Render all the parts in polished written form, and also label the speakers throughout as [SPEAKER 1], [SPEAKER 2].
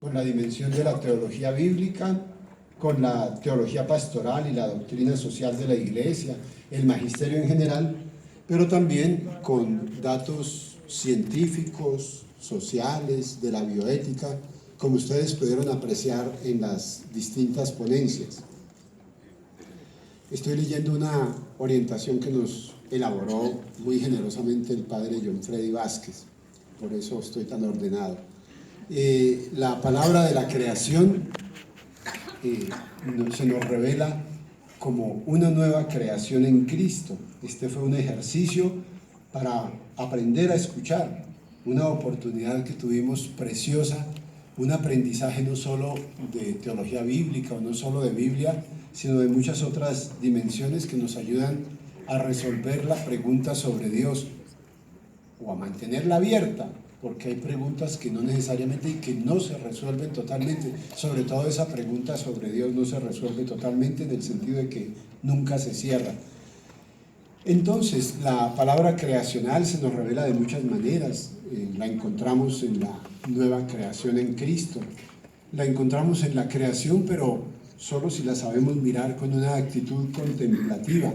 [SPEAKER 1] con la dimensión de la teología bíblica, con la teología pastoral y la doctrina social de la Iglesia, el magisterio en general, pero también con datos científicos, sociales, de la bioética, como ustedes pudieron apreciar en las distintas ponencias. Estoy leyendo una orientación que nos elaboró muy generosamente el padre John Freddy Vázquez, por eso estoy tan ordenado. La palabra de la creación se nos revela como una nueva creación en Cristo. Este fue un ejercicio para aprender a escuchar, una oportunidad que tuvimos preciosa, un aprendizaje no solo de teología bíblica o no solo de Biblia, sino de muchas otras dimensiones que nos ayudan a resolver la pregunta sobre Dios o a mantenerla abierta, porque hay preguntas que no necesariamente y que no se resuelven totalmente. Sobre todo esa pregunta sobre Dios no se resuelve totalmente en el sentido de que nunca se cierra. Entonces, la palabra creacional se nos revela de muchas maneras. La encontramos en la nueva creación en Cristo. La encontramos en la creación, pero solo si la sabemos mirar con una actitud contemplativa.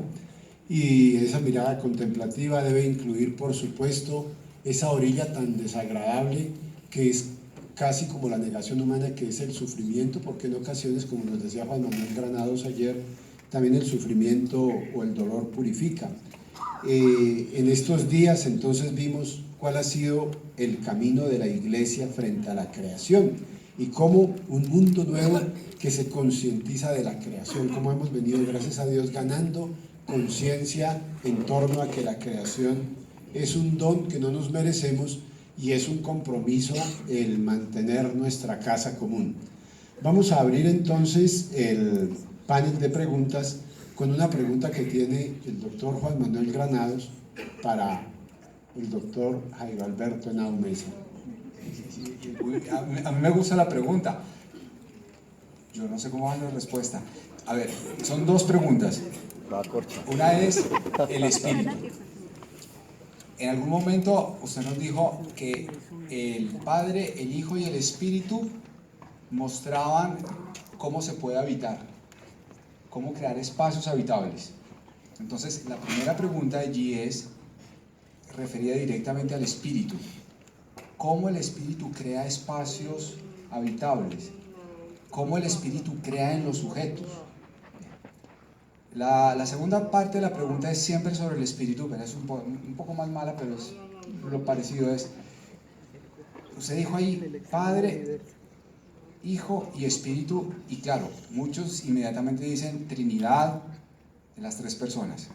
[SPEAKER 1] Y esa mirada contemplativa debe incluir, por supuesto, esa orilla tan desagradable que es casi como la negación humana, que es el sufrimiento, porque en ocasiones, como nos decía Juan Manuel Granados ayer, también el sufrimiento o el dolor purifica. En estos días entonces vimos cuál ha sido el camino de la Iglesia frente a la creación y cómo un mundo nuevo que se concientiza de la creación, cómo hemos venido, gracias a Dios, ganando conciencia en torno a que la creación es un don que no nos merecemos y es un compromiso el mantener nuestra casa común. Vamos a abrir entonces el panel de preguntas con una pregunta que tiene el doctor Juan Manuel Granados para el doctor Jairo Alberto Henao Meza.
[SPEAKER 2] A mí me gusta la pregunta. Yo no sé cómo va la respuesta. A ver, son dos preguntas. Una es el espíritu. En algún momento usted nos dijo que el Padre, el Hijo y el Espíritu mostraban cómo se puede habitar, cómo crear espacios habitables. Entonces, la primera pregunta allí es referida directamente al espíritu. ¿Cómo el espíritu crea espacios habitables? ¿Cómo el espíritu crea en los sujetos? La segunda parte de la pregunta es siempre sobre el espíritu, pero es un poco más mala, pero es lo parecido. Usted dijo ahí, Padre, Hijo y Espíritu, y claro, muchos inmediatamente dicen Trinidad, de las tres personas.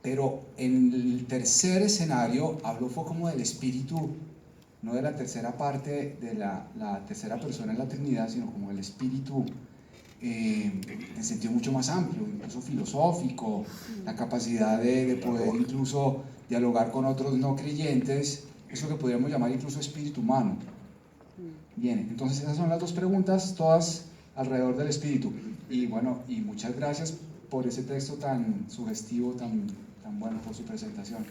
[SPEAKER 2] Pero en el tercer escenario habló fue como del Espíritu, no de la tercera parte, de la tercera persona en la Trinidad, sino como el Espíritu en sentido mucho más amplio, incluso filosófico, la capacidad de poder incluso dialogar con otros no creyentes, eso que podríamos llamar incluso espíritu humano. Bien, entonces esas son las dos preguntas, todas alrededor del espíritu. Y bueno, y muchas gracias por ese texto tan sugestivo, tan bueno, por su presentación.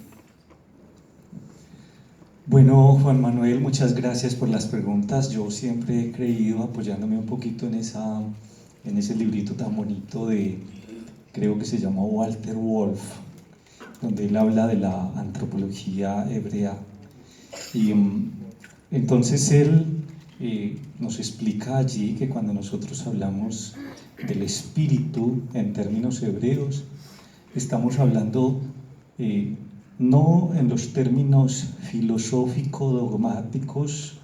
[SPEAKER 3] Bueno, Juan Manuel, muchas gracias por las preguntas. Yo siempre he creído, apoyándome un poquito en ese librito tan bonito creo que se llama Walter Wolf, donde él habla de la antropología hebrea. Y entonces él nos explica allí que cuando nosotros hablamos del espíritu en términos hebreos, estamos hablando no en los términos filosófico-dogmáticos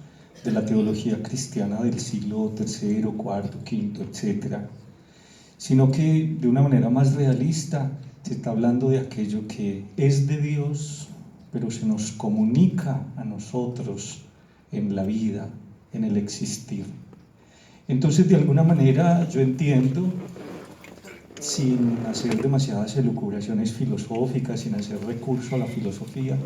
[SPEAKER 3] de la teología cristiana del siglo III, IV, V, etc., sino que de una manera más realista se está hablando de aquello que es de Dios, pero se nos comunica a nosotros en la vida, en el existir. Entonces, de alguna manera, yo entiendo, sin hacer demasiadas elucubraciones filosóficas, sin hacer recurso a la filosofía,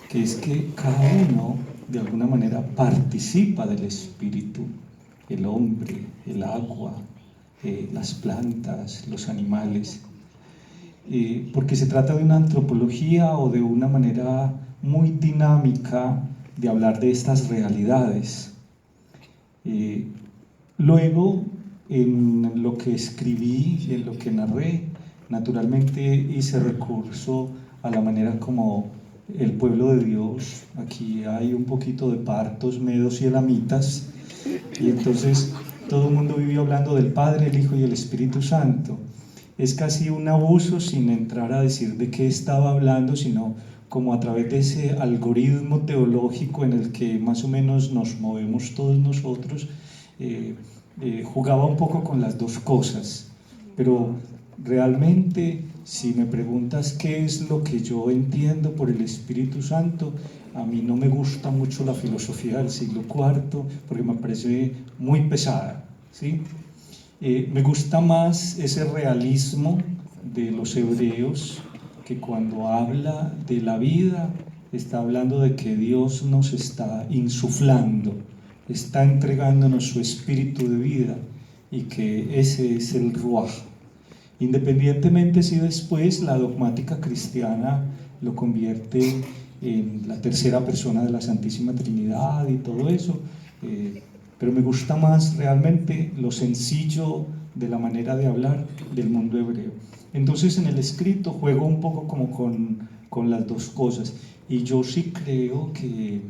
[SPEAKER 3] que es que cada uno, de alguna manera, participa del espíritu, el hombre, el agua, las plantas, los animales, porque se trata de una antropología o de una manera muy dinámica de hablar de estas realidades. Luego, en lo que escribí y en lo que narré, naturalmente hice recurso a la manera como el pueblo de Dios, aquí hay un poquito de partos, medos y elamitas, y entonces todo el mundo vivió hablando del Padre, el Hijo y el Espíritu Santo. Es casi un abuso sin entrar a decir de qué estaba hablando, sino como a través de ese algoritmo teológico en el que más o menos nos movemos todos nosotros, jugaba un poco con las dos cosas. Pero realmente, si me preguntas qué es lo que yo entiendo por el Espíritu Santo, a mí no me gusta mucho la filosofía del siglo IV porque me parece muy pesada, ¿sí? Me gusta más ese realismo de los hebreos, que cuando habla de la vida está hablando de que Dios nos está insuflando, está entregándonos su espíritu de vida, y que ese es el Ruaj. Independientemente si después la dogmática cristiana lo convierte en la tercera persona de la Santísima Trinidad y todo eso, pero me gusta más realmente lo sencillo de la manera de hablar del mundo hebreo. Entonces en el escrito juego un poco como con las dos cosas, y yo sí creo que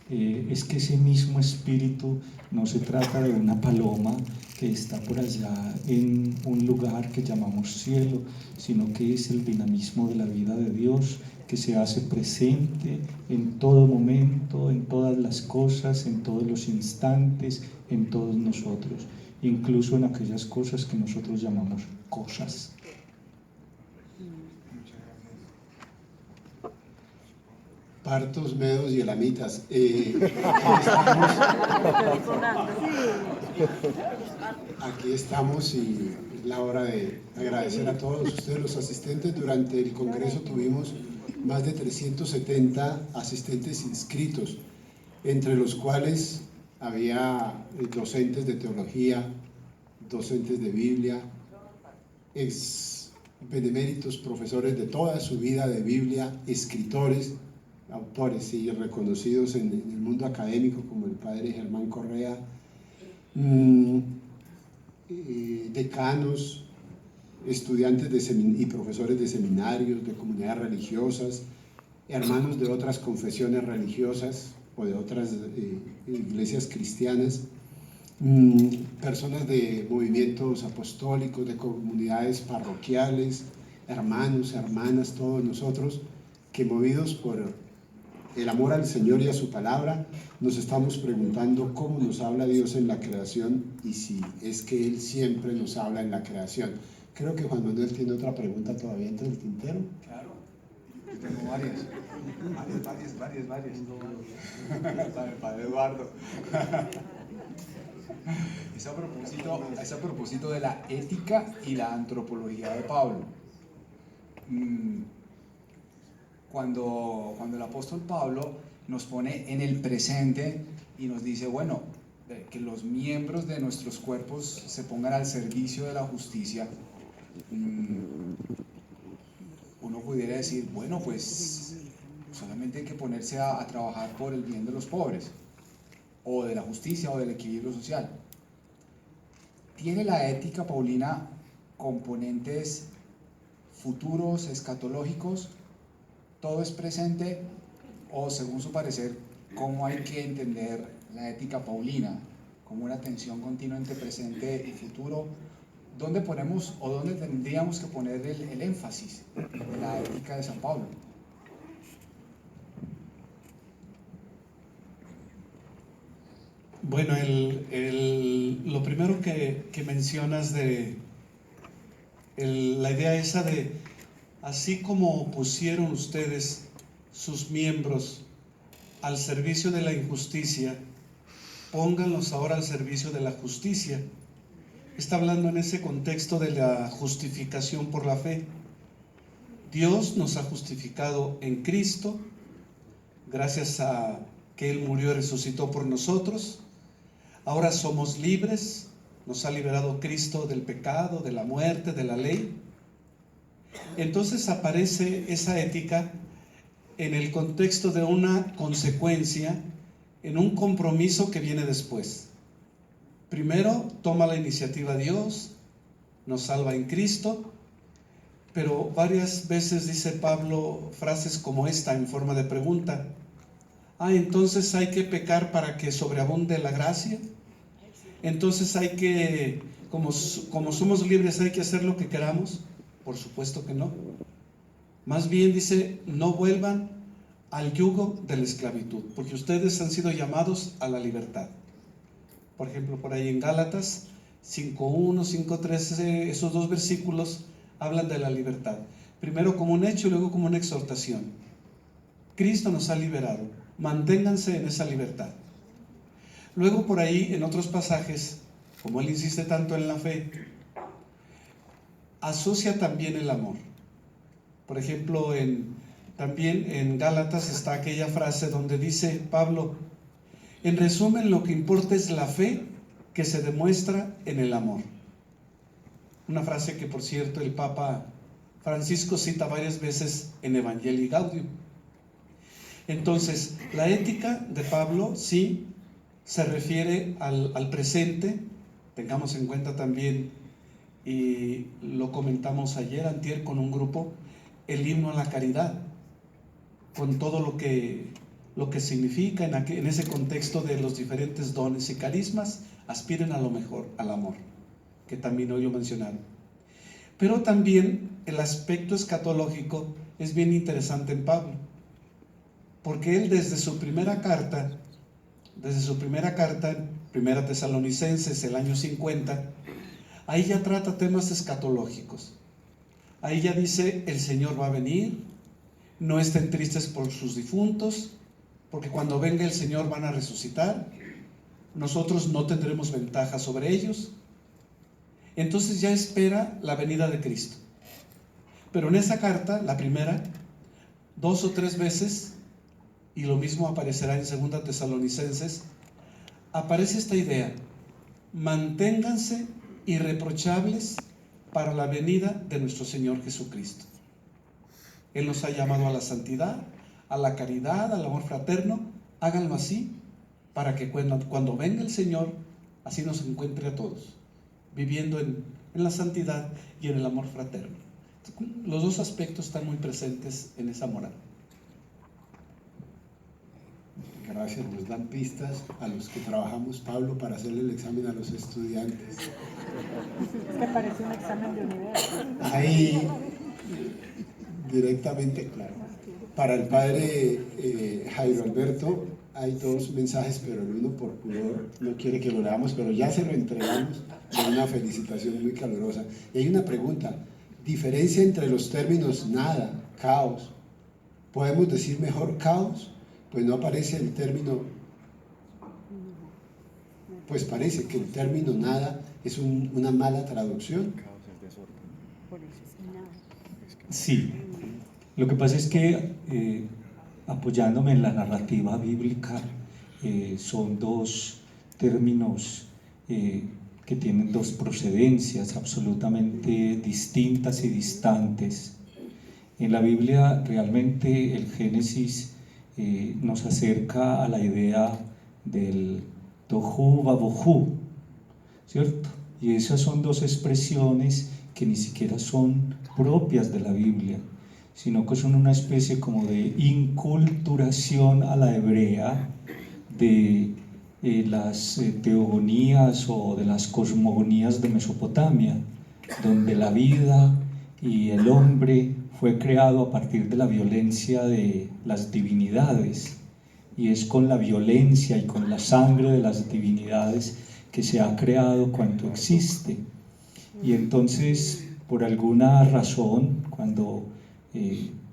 [SPEAKER 3] es que ese mismo espíritu no se trata de una paloma que está por allá en un lugar que llamamos cielo, sino que es el dinamismo de la vida de Dios que se hace presente en todo momento, en todas las cosas, en todos los instantes, en todos nosotros, incluso en aquellas cosas que nosotros llamamos cosas.
[SPEAKER 1] Partos, medos y elamitas. Aquí estamos y es la hora de agradecer a todos ustedes, los asistentes. Durante el Congreso tuvimos más de 370 asistentes inscritos, entre los cuales había docentes de teología, docentes de Biblia, ex beneméritos, profesores de toda su vida de Biblia, escritores, autores y reconocidos en el mundo académico, como el padre Germán Correa, decanos, estudiantes y profesores de seminarios, de comunidades religiosas, hermanos de otras confesiones religiosas o de otras iglesias cristianas, personas de movimientos apostólicos, de comunidades parroquiales, hermanos, hermanas, todos nosotros que, movidos por el amor al Señor y a su palabra, nos estamos preguntando cómo nos habla Dios en la creación y si es que Él siempre nos habla en la creación. Creo que Juan Manuel tiene otra pregunta todavía entre el tintero.
[SPEAKER 2] Claro, yo tengo varias. Padre Eduardo. Es a propósito de la ética y la antropología de Pablo. Cuando el apóstol Pablo nos pone en el presente y nos dice, bueno, que los miembros de nuestros cuerpos se pongan al servicio de la justicia, uno pudiera decir, bueno, pues solamente hay que ponerse a trabajar por el bien de los pobres, o de la justicia, o del equilibrio social. ¿Tiene la ética paulina componentes futuros, escatológicos? ¿Todo es presente? O, según su parecer, ¿cómo hay que entender la ética paulina? ¿Como una tensión continua entre presente y futuro? ¿Dónde ponemos o dónde tendríamos que poner el énfasis de la ética de San Pablo?
[SPEAKER 4] Bueno, lo primero que mencionas de la idea esa de, así como pusieron ustedes sus miembros al servicio de la injusticia, pónganlos ahora al servicio de la justicia. Está hablando en ese contexto de la justificación por la fe. Dios nos ha justificado en Cristo, gracias a que Él murió y resucitó por nosotros. Ahora somos libres, nos ha liberado Cristo del pecado, de la muerte, de la ley. Entonces aparece esa ética en el contexto de una consecuencia, en un compromiso que viene después. Primero toma la iniciativa Dios, nos salva en Cristo, pero varias veces dice Pablo frases como esta en forma de pregunta. Entonces hay que pecar para que sobreabunde la gracia. Entonces hay que, como somos libres, hay que hacer lo que queramos. Por supuesto que no. Más bien dice, no vuelvan al yugo de la esclavitud, porque ustedes han sido llamados a la libertad. Por ejemplo, por ahí en Gálatas 5:1, 5:13, esos dos versículos hablan de la libertad. Primero como un hecho y luego como una exhortación. Cristo nos ha liberado, manténganse en esa libertad. Luego por ahí en otros pasajes, como él insiste tanto en la fe, asocia también el amor. Por ejemplo, también en Gálatas está aquella frase donde dice Pablo, en resumen, lo que importa es la fe que se demuestra en el amor. Una frase que, por cierto, el Papa Francisco cita varias veces en Evangelii Gaudium. Entonces, la ética de Pablo sí se refiere al presente. Tengamos en cuenta también, y lo comentamos ayer, antier, con un grupo, el himno a la caridad, con todo lo que significa en ese contexto de los diferentes dones y carismas, aspiren a lo mejor, al amor, que también hoy lo mencionaron. Pero también el aspecto escatológico es bien interesante en Pablo, porque él desde su primera carta, en Primera Tesalonicenses, el año 50, ahí ya trata temas escatológicos. Ahí ya dice, el Señor va a venir, no estén tristes por sus difuntos, porque cuando venga el Señor van a resucitar, nosotros no tendremos ventaja sobre ellos. Entonces ya espera la venida de Cristo. Pero en esa carta, la primera, 2 o 3 veces, y lo mismo aparecerá en 2 Tesalonicenses, aparece esta idea: manténganse irreprochables para la venida de nuestro Señor Jesucristo. Él nos ha llamado a la santidad, a la caridad, al amor fraterno. Háganlo así, para que cuando venga el Señor, así nos encuentre a todos, viviendo en la santidad y en el amor fraterno. Los dos aspectos están muy presentes en esa moral.
[SPEAKER 1] Gracias, nos dan pistas a los que trabajamos, Pablo, para hacerle el examen a los estudiantes.
[SPEAKER 5] Es que parece un examen de universo.
[SPEAKER 1] Ahí, directamente, claro. Para el padre Jairo Alberto hay 2 mensajes, pero el uno por pudor no quiere que lo leamos, pero ya se lo entregamos con una felicitación muy calurosa. Y hay una pregunta: diferencia entre los términos nada, caos. ¿Podemos decir mejor caos? Pues no aparece el término, pues parece que el término nada es una mala traducción.
[SPEAKER 3] Sí, lo que pasa es que apoyándome en la narrativa bíblica, son 2 términos que tienen 2 procedencias absolutamente distintas y distantes. En la Biblia realmente el Génesis nos acerca a la idea del tohu vabohu, ¿cierto? Y esas son 2 expresiones que ni siquiera son propias de la Biblia, sino que son una especie como de inculturación a la hebrea de las teogonías o de las cosmogonías de Mesopotamia, donde la vida y el hombre fue creado a partir de la violencia de las divinidades, y es con la violencia y con la sangre de las divinidades que se ha creado cuanto existe. Y entonces, por alguna razón, cuando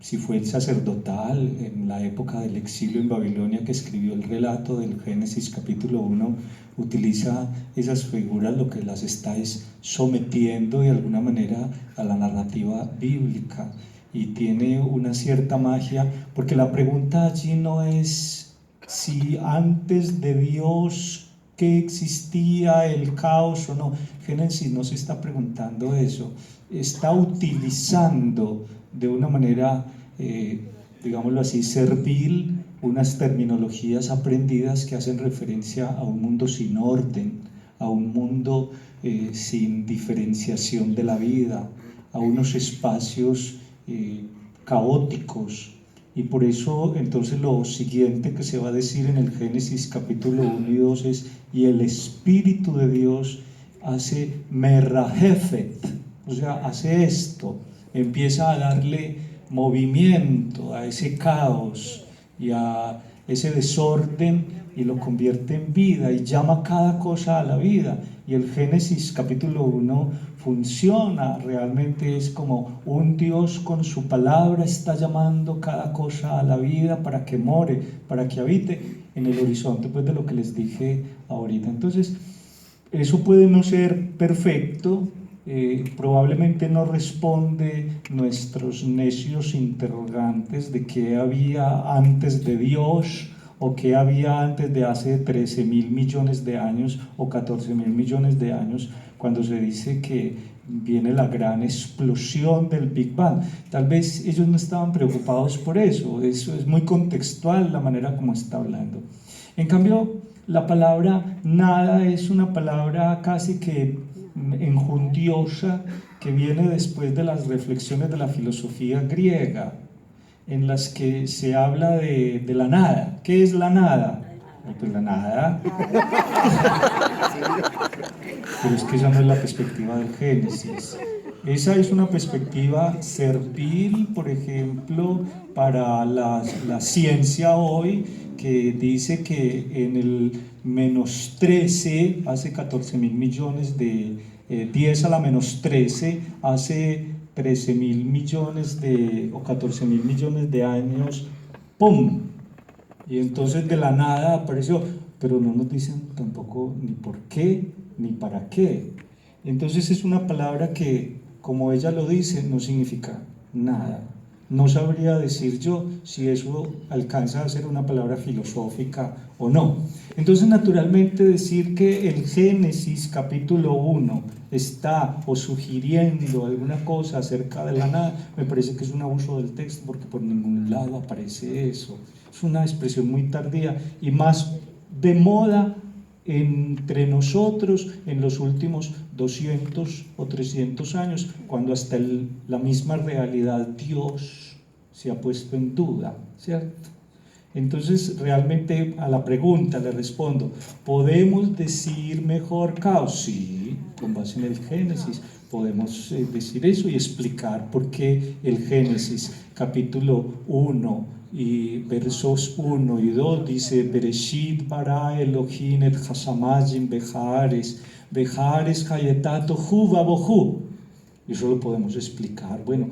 [SPEAKER 3] si fue el sacerdotal en la época del exilio en Babilonia que escribió el relato del Génesis capítulo 1, utiliza esas figuras, lo que las está sometiendo de alguna manera a la narrativa bíblica, y tiene una cierta magia, porque la pregunta allí no es si antes de Dios que existía el caos o no. Génesis no se está preguntando eso, está utilizando de una manera, digámoslo así, servil, unas terminologías aprendidas que hacen referencia a un mundo sin orden, a un mundo sin diferenciación de la vida, a unos espacios caóticos. Y por eso entonces lo siguiente que se va a decir en el Génesis capítulo 1 y 2 es: y el Espíritu de Dios hace merrajefet, o sea, hace esto, empieza a darle movimiento a ese caos y a ese desorden, y lo convierte en vida y llama cada cosa a la vida. Y el Génesis capítulo 1 funciona, realmente es como un Dios con su palabra está llamando cada cosa a la vida para que more, para que habite en el horizonte, pues, de lo que les dije ahorita. Entonces, eso puede no ser perfecto, probablemente no responde nuestros necios interrogantes de qué había antes de Dios, o qué había antes de hace 13.000 millones de años o 14.000 millones de años, cuando se dice que viene la gran explosión del Big Bang. Tal vez ellos no estaban preocupados por eso es muy contextual la manera como está hablando. En cambio, la palabra nada es una palabra casi que enjundiosa, que viene después de las reflexiones de la filosofía griega, en las que se habla de la nada. ¿Qué es la nada? Pues la nada. Pero es que esa no es la perspectiva del Génesis. Esa es una perspectiva servil, por ejemplo, para la ciencia hoy, que dice que en el menos 13, hace 14.000 millones de 10 a la menos 13, hace 13.000 millones o 14.000 millones de años, ¡pum! Y entonces de la nada apareció, pero no nos dicen tampoco ni por qué ni para qué. Entonces es una palabra que, como ella lo dice, no significa nada. No sabría decir yo si eso alcanza a ser una palabra filosófica o no. Entonces, naturalmente, decir que el Génesis capítulo 1 está o sugiriendo alguna cosa acerca de la nada, me parece que es un abuso del texto, porque por ningún lado aparece eso. Es una expresión muy tardía y más de moda entre nosotros en los últimos 200 o 300 años, cuando hasta la misma realidad Dios se ha puesto en duda, ¿cierto? Entonces, realmente a la pregunta le respondo: ¿podemos decir mejor caos? Sí, con base en el Génesis podemos decir eso y explicar por qué el Génesis capítulo 1 y versos 1 y 2 dice: Bereshit bara Elohim et hasamayim bejares hayetato hu babohu. Eso lo podemos explicar. Bueno,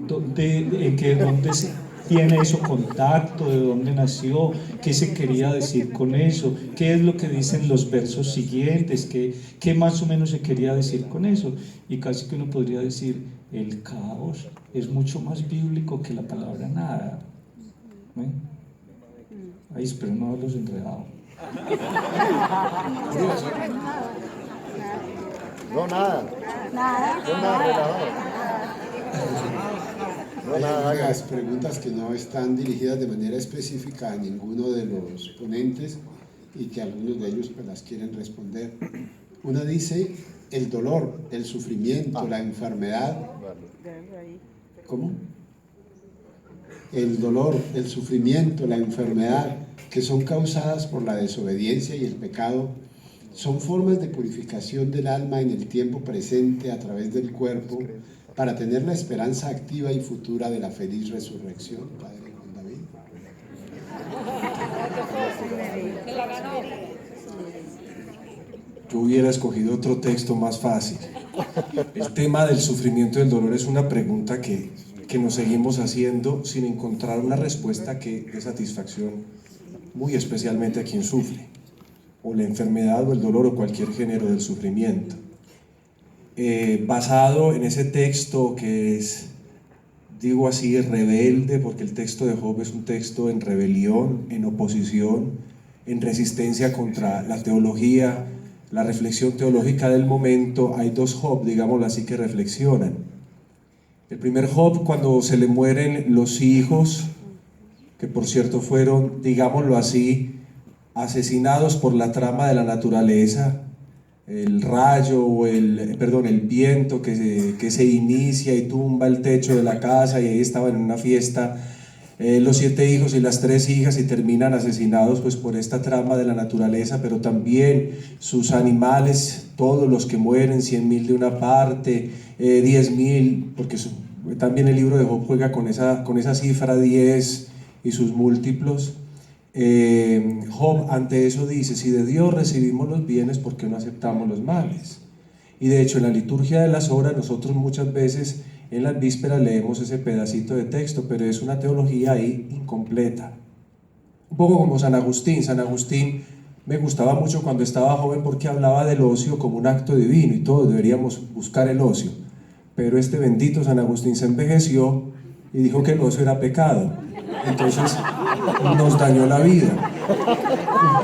[SPEAKER 3] ¿dónde se tiene eso contacto? ¿De dónde nació? ¿Qué se quería decir con eso? ¿Qué es lo que dicen los versos siguientes? ¿Qué más o menos se quería decir con eso? Y casi que uno podría decir: el caos es mucho más bíblico que la palabra nada. Ay, espero no haberlos enredado.
[SPEAKER 6] No, nada.
[SPEAKER 1] Las preguntas que no están dirigidas de manera específica a ninguno de los ponentes y que algunos de ellos pues las quieren responder. Una dice: el dolor, el sufrimiento, la enfermedad. ¿Cómo? El dolor, el sufrimiento, la enfermedad, que son causadas por la desobediencia y el pecado, son formas de purificación del alma en el tiempo presente a través del cuerpo, para tener la esperanza activa y futura de la feliz resurrección. Padre Juan David.
[SPEAKER 7] Yo hubiera escogido otro texto más fácil. El tema del sufrimiento y del dolor es una pregunta que nos seguimos haciendo sin encontrar una respuesta que dé satisfacción, muy especialmente a quien sufre, o la enfermedad o el dolor o cualquier género del sufrimiento. Basado en ese texto que es, digo así, rebelde, porque el texto de Job es un texto en rebelión, en oposición, en resistencia contra la teología, la reflexión teológica del momento. Hay dos Job, digámoslo así, que reflexionan. El primer Job, cuando se le mueren los hijos, que por cierto fueron, digámoslo así, asesinados por la trama de la naturaleza, el rayo o el viento que se inicia y tumba el techo de la casa, y ahí estaban en una fiesta los 7 hijos y las 3 hijas y terminan asesinados pues por esta trama de la naturaleza, pero también sus animales, todos los que mueren, 100.000 de una parte, 10.000, porque también el libro de Job juega con esa cifra 10 y sus múltiplos. Job ante eso dice: si de Dios recibimos los bienes, ¿por qué no aceptamos los males? Y de hecho en la liturgia de las horas nosotros muchas veces en las vísperas leemos ese pedacito de texto, pero es una teología ahí incompleta, un poco como San Agustín. San Agustín me gustaba mucho cuando estaba joven porque hablaba del ocio como un acto divino y todos deberíamos buscar el ocio, pero este bendito San Agustín se envejeció y dijo que el ocio era pecado, entonces nos dañó la vida.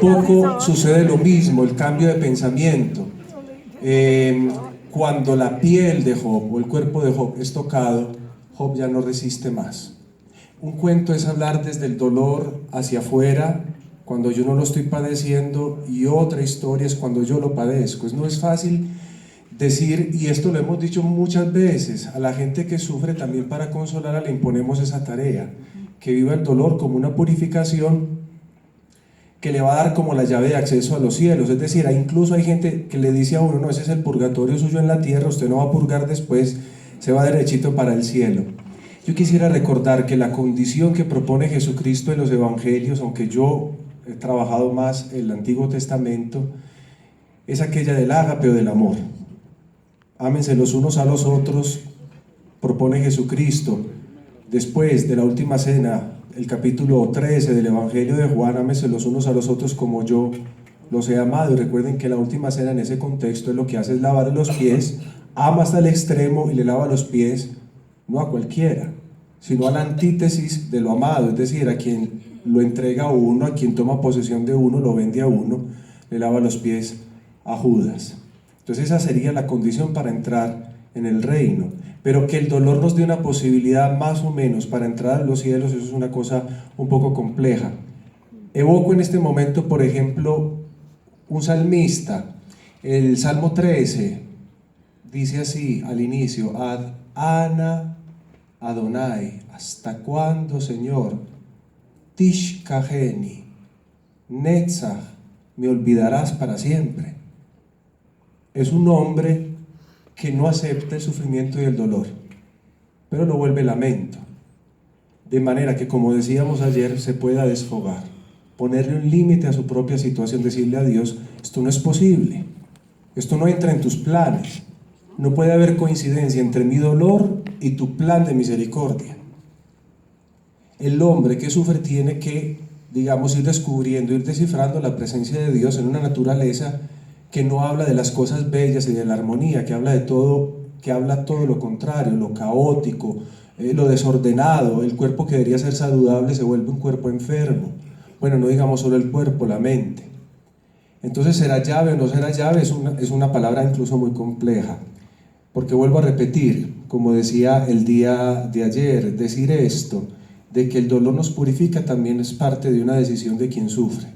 [SPEAKER 7] Un poco sucede lo mismo, el cambio de pensamiento. Cuando la piel de Job o el cuerpo de Job es tocado, Job ya no resiste más. Un cuento es hablar desde el dolor hacia afuera, cuando yo no lo estoy padeciendo, y otra historia es cuando yo lo padezco. No es fácil decir, y esto lo hemos dicho muchas veces, a la gente que sufre también para consolarla le imponemos esa tarea, que viva el dolor como una purificación que le va a dar como la llave de acceso a los cielos. Es decir, incluso hay gente que le dice a uno: no, ese es el purgatorio suyo en la tierra, usted no va a purgar después, se va derechito para el cielo. Yo quisiera recordar que la condición que propone Jesucristo en los evangelios, aunque yo he trabajado más el Antiguo Testamento, es aquella del ágape o del amor. Ámense los unos a los otros, propone Jesucristo. Después de la última cena, el capítulo 13 del Evangelio de Juan: ámense los unos a los otros como yo los he amado. Y recuerden que la última cena en ese contexto es lo que hace es lavar los pies, ama hasta el extremo y le lava los pies no a cualquiera, sino a la antítesis de lo amado, es decir, a quien lo entrega a uno, a quien toma posesión de uno, lo vende a uno, le lava los pies a Judas. Entonces esa sería la condición para entrar en el reino. Pero que el dolor nos dé una posibilidad más o menos para entrar a los cielos, eso es una cosa un poco compleja. Evoco en este momento, por ejemplo, un salmista. El Salmo 13 dice así al inicio: Ad ana Adonai, ¿hasta cuándo, Señor? Tishkaheni, Netzach, me olvidarás para siempre. Es un hombre que no acepta el sufrimiento y el dolor, pero lo vuelve lamento, de manera que, como decíamos ayer, se pueda desfogar, ponerle un límite a su propia situación, decirle a Dios: esto no es posible, esto no entra en tus planes, no puede haber coincidencia entre mi dolor y tu plan de misericordia. El hombre que sufre tiene que, digamos, ir descubriendo, ir descifrando la presencia de Dios en una naturaleza que no habla de las cosas bellas y de la armonía, que habla de todo, que habla todo lo contrario, lo caótico, lo desordenado. El cuerpo que debería ser saludable se vuelve un cuerpo enfermo. Bueno, no digamos solo el cuerpo, la mente. Entonces, ¿será llave o no será llave? Es una palabra incluso muy compleja, porque vuelvo a repetir, como decía el día de ayer, decir esto, de que el dolor nos purifica, también es parte de una decisión de quien sufre.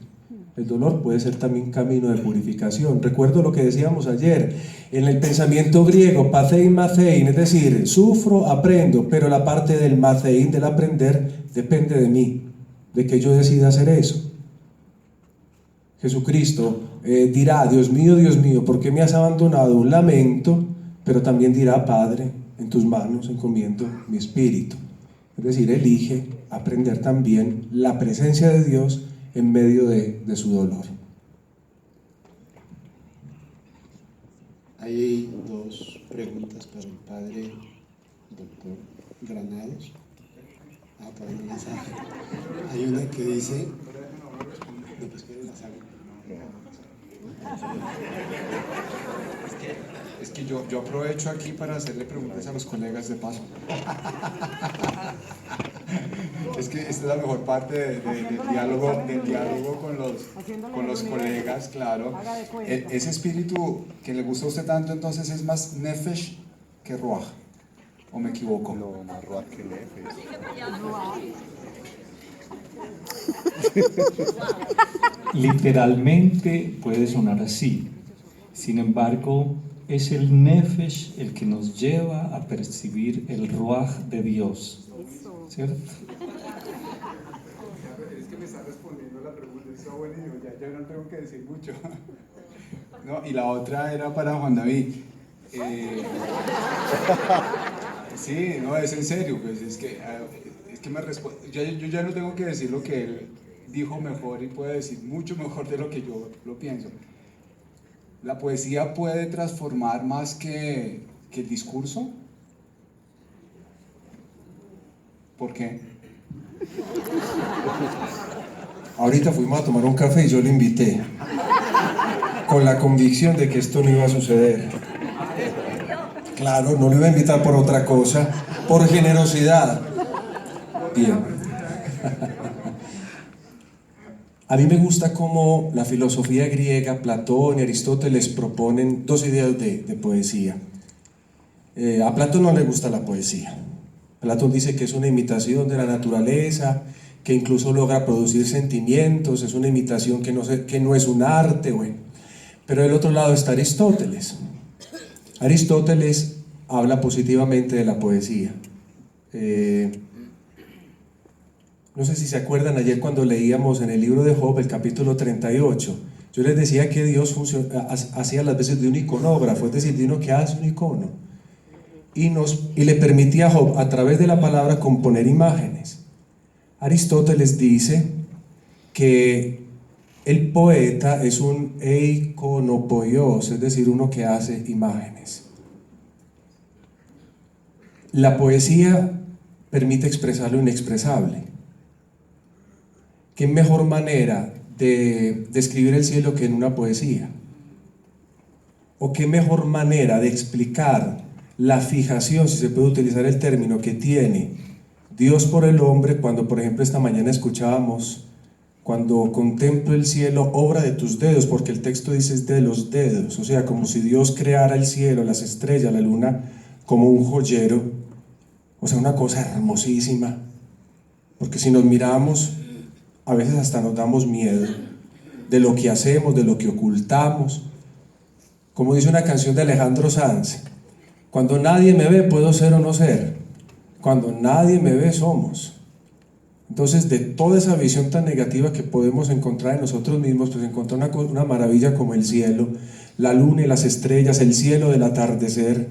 [SPEAKER 7] El dolor puede ser también camino de purificación. Recuerdo lo que decíamos ayer, en el pensamiento griego, pathein mathein, es decir, sufro, aprendo, pero la parte del mathein, del aprender, depende de mí, de que yo decida hacer eso. Jesucristo dirá: Dios mío, ¿por qué me has abandonado? Un lamento, pero también dirá: Padre, en tus manos encomiendo mi espíritu. Es decir, elige aprender también la presencia de Dios en medio de su dolor.
[SPEAKER 1] Hay 2 preguntas para el padre doctor Granados. Todavía no las hago. Hay una que dice... No, pues que las hago.
[SPEAKER 2] Es que yo aprovecho aquí para hacerle preguntas a los colegas de paso. Es que esta es la mejor parte del diálogo con los colegas, claro. Ese espíritu que le gusta a usted tanto, entonces, es más nefesh que ruach, ¿o me equivoco?
[SPEAKER 6] No, más ruach que nefesh.
[SPEAKER 3] Literalmente puede sonar así. Sin embargo, es el nefesh el que nos lleva a percibir el ruaj de Dios, ¿cierto?
[SPEAKER 2] Es que me está respondiendo la pregunta, está buenísimo, ya no tengo que decir mucho. No, y la otra era para Juan David. Sí, no, es en serio, pues es que me responde, yo ya no tengo que decir lo que él dijo mejor y puede decir mucho mejor de lo que yo lo pienso. ¿La poesía puede transformar más que el discurso? ¿Por qué?
[SPEAKER 7] Ahorita fuimos a tomar un café y yo le invité, con la convicción de que esto no iba a suceder. Claro, no le iba a invitar por otra cosa, por generosidad. Bien. A mí me gusta cómo la filosofía griega, Platón y Aristóteles proponen dos ideas de poesía. A Platón no le gusta la poesía. Platón dice que es una imitación de la naturaleza, que incluso logra producir sentimientos, es una imitación que no es un arte, bueno. Pero del otro lado está Aristóteles. Aristóteles habla positivamente de la poesía. No sé si se acuerdan ayer cuando leíamos en el libro de Job, el capítulo 38, yo les decía que Dios hacía las veces de un iconógrafo, es decir, de uno que hace un icono, y le permitía a Job a través de la palabra componer imágenes. Aristóteles dice que el poeta es un eikonopoios, es decir, uno que hace imágenes. La poesía permite expresar lo inexpresable. ¿Qué mejor manera de describir el cielo que en una poesía? ¿O qué mejor manera de explicar la fijación, si se puede utilizar el término, que tiene Dios por el hombre cuando, por ejemplo, esta mañana escuchábamos, cuando contemplo el cielo, obra de tus dedos, porque el texto dice es de los dedos, o sea, como si Dios creara el cielo, las estrellas, la luna, como un joyero, o sea, una cosa hermosísima, porque si nos miramos, a veces hasta nos damos miedo de lo que hacemos, de lo que ocultamos. Como dice una canción de Alejandro Sanz, cuando nadie me ve puedo ser o no ser, cuando nadie me ve somos. Entonces, de toda esa visión tan negativa que podemos encontrar en nosotros mismos, pues encontrar una maravilla como el cielo, la luna y las estrellas, el cielo del atardecer,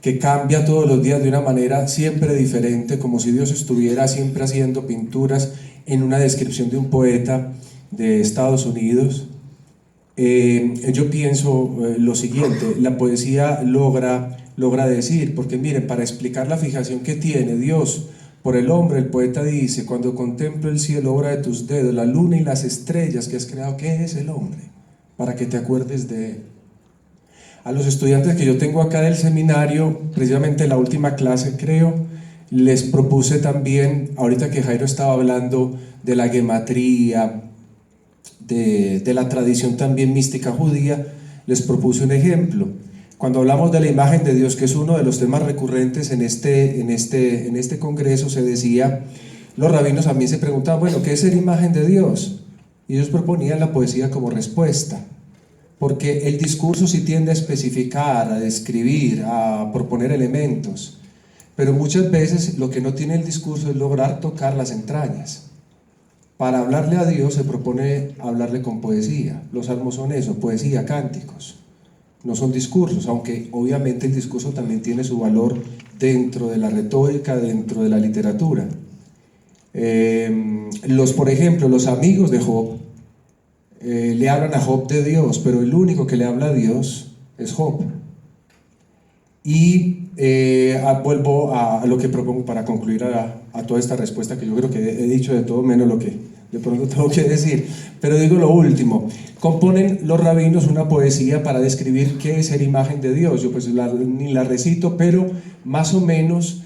[SPEAKER 7] que cambia todos los días de una manera siempre diferente, como si Dios estuviera siempre haciendo pinturas en una descripción de un poeta de Estados Unidos. Yo pienso lo siguiente, la poesía logra decir, porque miren, para explicar la fijación que tiene Dios por el hombre, el poeta dice, cuando contemplo el cielo, obra de tus dedos, la luna y las estrellas que has creado, ¿qué es el hombre? Para que te acuerdes de él. A los estudiantes que yo tengo acá del seminario, precisamente en la última clase creo, les propuse también, ahorita que Jairo estaba hablando de la gematría, de la tradición también mística judía, les propuse un ejemplo. Cuando hablamos de la imagen de Dios, que es uno de los temas recurrentes en este congreso, se decía, los rabinos también se preguntaban, bueno, ¿qué es ser imagen de Dios? Y ellos proponían la poesía como respuesta, porque el discurso sí tiende a especificar, a describir, a proponer elementos, pero muchas veces lo que no tiene el discurso es lograr tocar las entrañas. Para hablarle a Dios se propone hablarle con poesía. Los salmos son eso, poesía, cánticos. No son discursos, aunque obviamente el discurso también tiene su valor dentro de la retórica, dentro de la literatura. Por ejemplo, los amigos de Job le hablan a Job de Dios, pero el único que le habla a Dios es Job. Y vuelvo a lo que propongo para concluir a toda esta respuesta, que yo creo que he dicho de todo menos lo que de pronto tengo que decir, pero digo lo último. Componen los rabinos una poesía para describir qué es ser imagen de Dios. Yo pues ni la recito, pero más o menos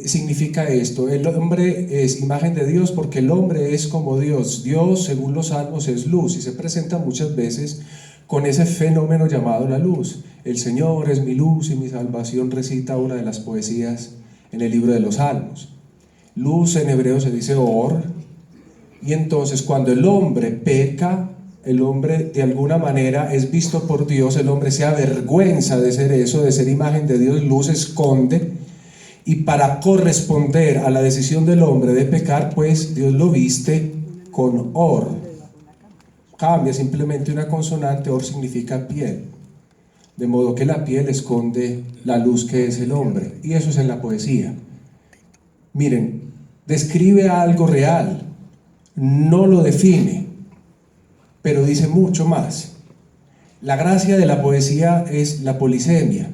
[SPEAKER 7] significa esto: el hombre es imagen de Dios porque el hombre es como Dios. Dios, según los salmos, es luz y se presenta muchas veces con ese fenómeno llamado la luz. El Señor es mi luz y mi salvación, recita una de las poesías en el libro de los Salmos. Luz en hebreo se dice or, y entonces cuando el hombre peca, el hombre de alguna manera es visto por Dios, el hombre se avergüenza de ser eso, de ser imagen de Dios, luz, esconde, y para corresponder a la decisión del hombre de pecar, pues Dios lo viste con or. Cambia simplemente una consonante, or significa piel, de modo que la piel esconde la luz que es el hombre, y eso es en la poesía. Miren, describe algo real, no lo define, pero dice mucho más. La gracia de la poesía es la polisemia,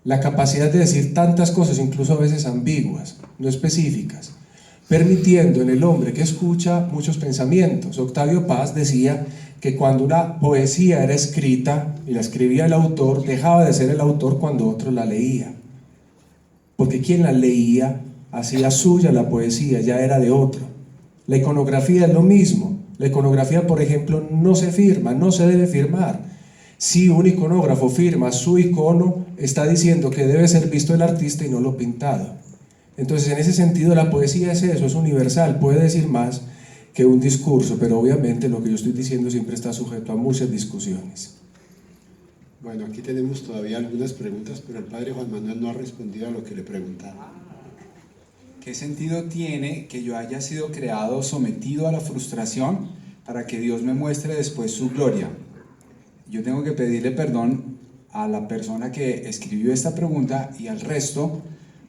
[SPEAKER 7] la capacidad de decir tantas cosas, incluso a veces ambiguas, no específicas, permitiendo en el hombre que escucha muchos pensamientos. Octavio Paz decía que cuando una poesía era escrita y la escribía el autor, dejaba de ser el autor cuando otro la leía, porque quien la leía hacía suya la poesía, ya era de otro. La iconografía es lo mismo. La iconografía, por ejemplo, no se firma, no se debe firmar. Si un iconógrafo firma su icono, está diciendo que debe ser visto el artista y no lo pintado. Entonces, en ese sentido, la poesía es eso, es universal, puede decir más que un discurso, pero obviamente lo que yo estoy diciendo siempre está sujeto a muchas discusiones.
[SPEAKER 1] Bueno, aquí tenemos todavía algunas preguntas, pero el padre Juan Manuel no ha respondido a lo que le preguntaba.
[SPEAKER 2] ¿Qué sentido tiene que yo haya sido creado sometido a la frustración para que Dios me muestre después su gloria? Yo tengo que pedirle perdón a la persona que escribió esta pregunta y al resto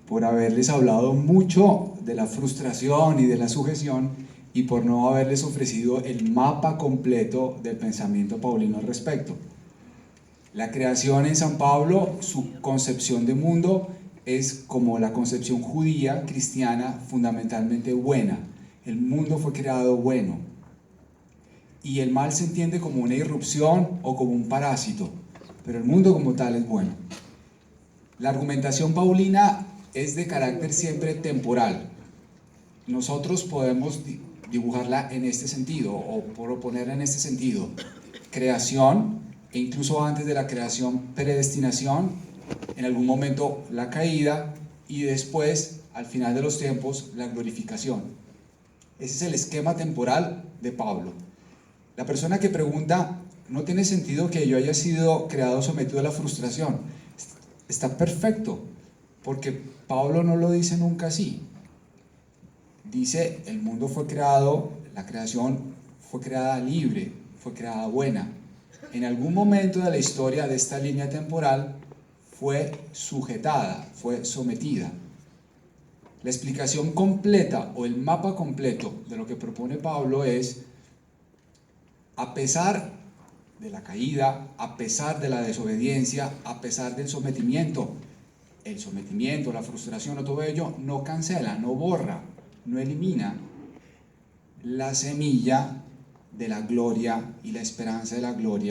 [SPEAKER 2] por haberles hablado mucho de la frustración y de la sujeción y por no haberles ofrecido el mapa completo del pensamiento paulino al respecto. La creación en San Pablo, su concepción de mundo es como la concepción judía, cristiana, fundamentalmente buena. El mundo fue creado bueno. Y el mal se entiende como una irrupción o como un parásito, pero el mundo como tal es bueno. La argumentación paulina es de carácter siempre temporal. Nosotros podemos dibujarla en este sentido o proponerla en este sentido. Creación, e incluso antes de la creación, predestinación, en algún momento la caída y después, al final de los tiempos, la glorificación. Ese es el esquema temporal de Pablo. La persona que pregunta, no tiene sentido que yo haya sido creado sometido a la frustración. Está perfecto, porque Pablo no lo dice nunca así. Dice, el mundo fue creado, la creación fue creada libre, fue creada buena. En algún momento de la historia de esta línea temporal fue sujetada, fue sometida. La explicación completa o el mapa completo de lo que propone Pablo es, a pesar de la caída, a pesar de la desobediencia, a pesar del sometimiento, el sometimiento, la frustración o todo ello no cancela, no borra, no elimina la semilla de la gloria y la esperanza de la gloria